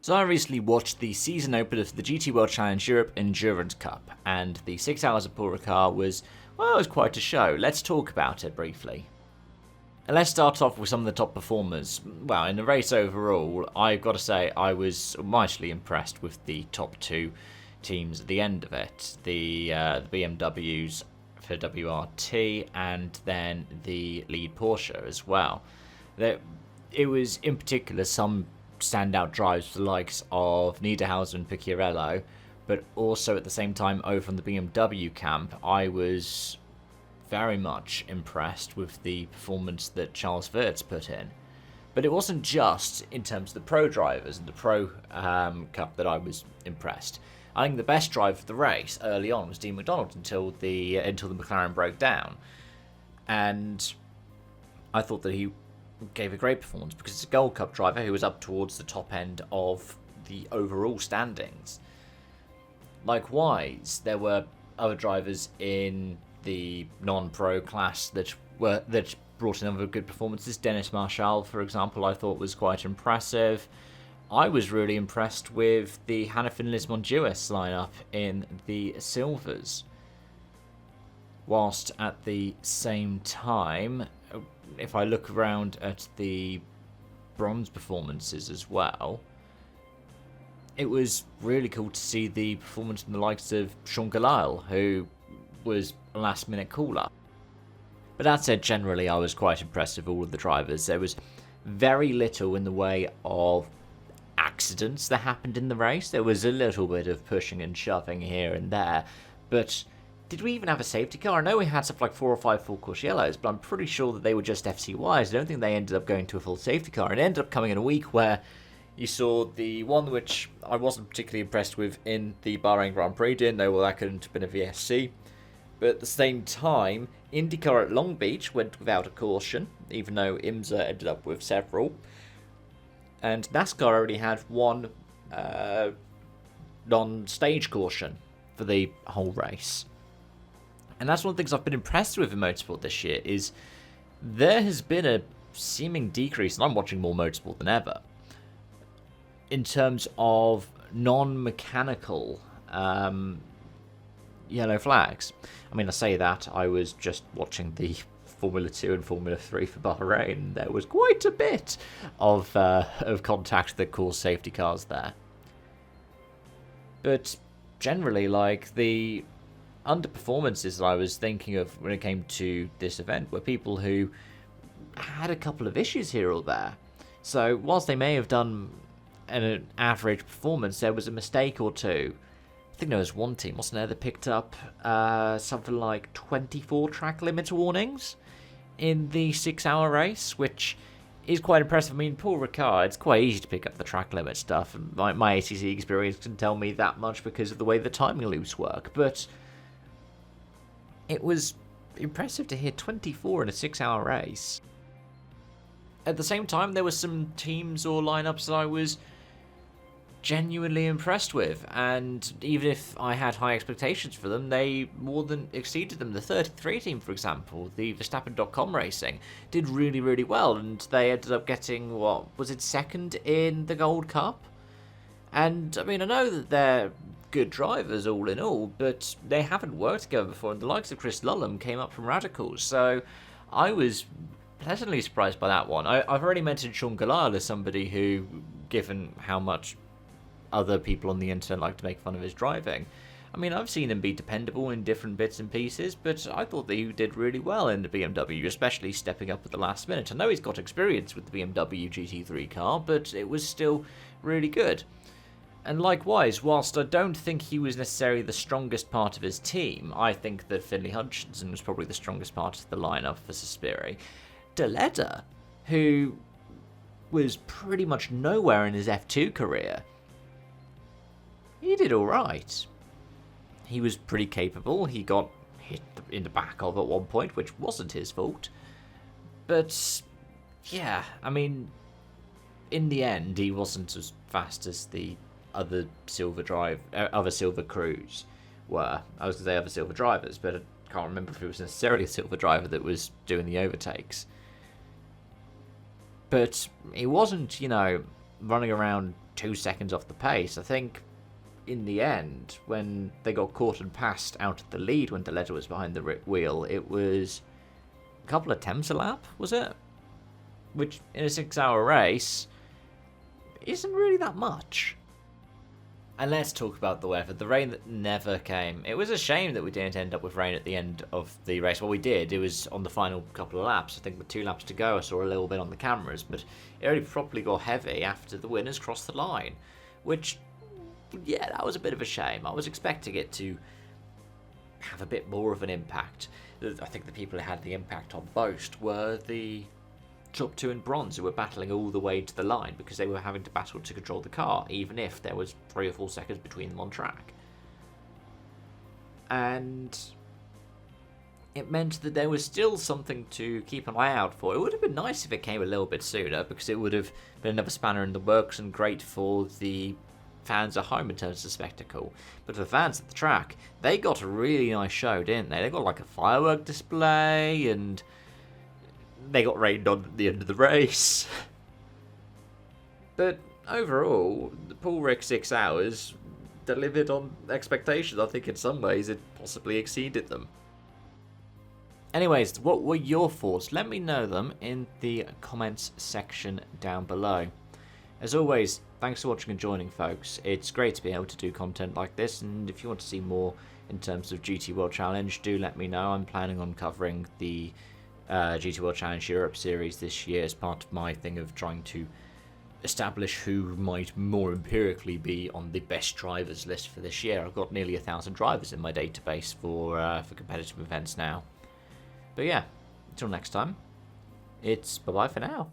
So I recently watched the season opener for the GT World Challenge Europe Endurance Cup, and the 6 hours of Paul Ricard was, well, it was quite a show. Let's talk about it briefly. And let's start off with some of the top performers. Well, in the race overall, I've got to say I was mightily impressed with the top two teams at the end of it. The BMWs for WRT and then the lead Porsche as well. It was in particular some standout drives for the likes of Niederhausen and Picciarello, but also at the same time over from the BMW camp, I was very much impressed with the performance that Charles Wirtz put in. But it wasn't just in terms of the pro drivers and the pro cup that I was impressed. I think the best driver of the race early on was Dean McDonald until the McLaren broke down, and I thought that he gave a great performance because it's a Gold Cup driver who was up towards the top end of the overall standings. Likewise, there were other drivers in the non-pro class that brought in other good performances. Dennis Marshall, for example, I thought was quite impressive. I was really impressed with the Hannafin Lismon Duis lineup in the silvers. Whilst at the same time, if I look around at the bronze performances as well, it was really cool to see the performance from the likes of Sean Galal, who was a last minute call-up. But that said, generally I was quite impressed with all of the drivers. There was very little in the way of accidents that happened in the race. There was a little bit of pushing and shoving here and there, but did we even have a safety car? I know we had stuff like 4 or 5 full course yellows, but I'm pretty sure that they were just FCYs. I don't think they ended up going to a full safety car. It ended up coming in a week where you saw the one which I wasn't particularly impressed with in the Bahrain Grand Prix. Didn't know that couldn't have been a VSC. But at the same time, IndyCar at Long Beach went without a caution, even though IMSA ended up with several. And NASCAR already had one non-stage caution for the whole race. And that's one of the things I've been impressed with in motorsport this year, is there has been a seeming decrease, and I'm watching more motorsport than ever, in terms of non-mechanical yellow flags. I mean, I say that, I was just watching the Formula 2 and Formula 3 for Bahrain. There was quite a bit of contact that caused safety cars there. But generally, like, the underperformances that I was thinking of when it came to this event were people who had a couple of issues here or there. So whilst they may have done an average performance, there was a mistake or two. I think there was one team, wasn't there, that picked up something like 24 track limit warnings in the 6-hour race, which is quite impressive. I mean, Paul Ricard, it's quite easy to pick up the track limit stuff, and my ACC experience can tell me that much because of the way the timing loops work, but it was impressive to hear 24 in a 6-hour race. At the same time, there were some teams or lineups that I was genuinely impressed with, and even if I had high expectations for them, they more than exceeded them. The 33 team, for example, the Verstappen.com Racing, did really, really well, and they ended up getting, what, was it second in the Gold Cup? And, I mean, I know that they're good drivers all in all, but they haven't worked together before, and the likes of Chris Lullum came up from Radicals, so I was pleasantly surprised by that one. I've already mentioned Sean Galal as somebody who, given how much other people on the internet like to make fun of his driving, I mean, I've seen him be dependable in different bits and pieces, but I thought that he did really well in the BMW, especially stepping up at the last minute. I know he's got experience with the BMW GT3 car, but it was still really good. And likewise, whilst I don't think he was necessarily the strongest part of his team, I think that Finlay Hutchinson was probably the strongest part of the lineup for Suspiri. Deleda, who was pretty much nowhere in his F2 career, he did alright. He was pretty capable. He got hit in the back of at one point, which wasn't his fault. But, yeah, I mean, in the end, he wasn't as fast as the other silver crews were. I was going to say other silver drivers, but I can't remember if it was necessarily a silver driver that was doing the overtakes. But he wasn't, running around 2 seconds off the pace. I think in the end, when they got caught and passed out of the lead when the leader was behind the wheel, it was a couple of tenths a lap, was it? Which, in a 6-hour race, isn't really that much. And let's talk about the weather. The rain that never came. It was a shame that we didn't end up with rain at the end of the race. Well, we did. It was on the final couple of laps. I think with 2 laps to go, I saw a little bit on the cameras. But it only properly got heavy after the winners crossed the line. Which, yeah, that was a bit of a shame. I was expecting it to have a bit more of an impact. I think the people who had the impact on most were the top 2 in bronze, who were battling all the way to the line because they were having to battle to control the car, even if there was 3 or 4 seconds between them on track. And it meant that there was still something to keep an eye out for. It would have been nice if it came a little bit sooner, because it would have been another spanner in the works and great for the fans at home in terms of spectacle. But for the fans at the track, they got a really nice show, didn't they? They got like a firework display, and they got rained on at the end of the race. But overall, the Paul Rick 6 hours delivered on expectations. I think in some ways it possibly exceeded them. Anyways, what were your thoughts? Let me know them in the comments section down below. As always, thanks for watching and joining, folks. It's great to be able to do content like this, and if you want to see more in terms of GT World Challenge, do let me know. I'm planning on covering the GT World Challenge Europe series this year as part of my thing of trying to establish who might more empirically be on the best drivers list for this year. I've got nearly 1,000 drivers in my database for competitive events now. But yeah, until next time, it's bye-bye for now.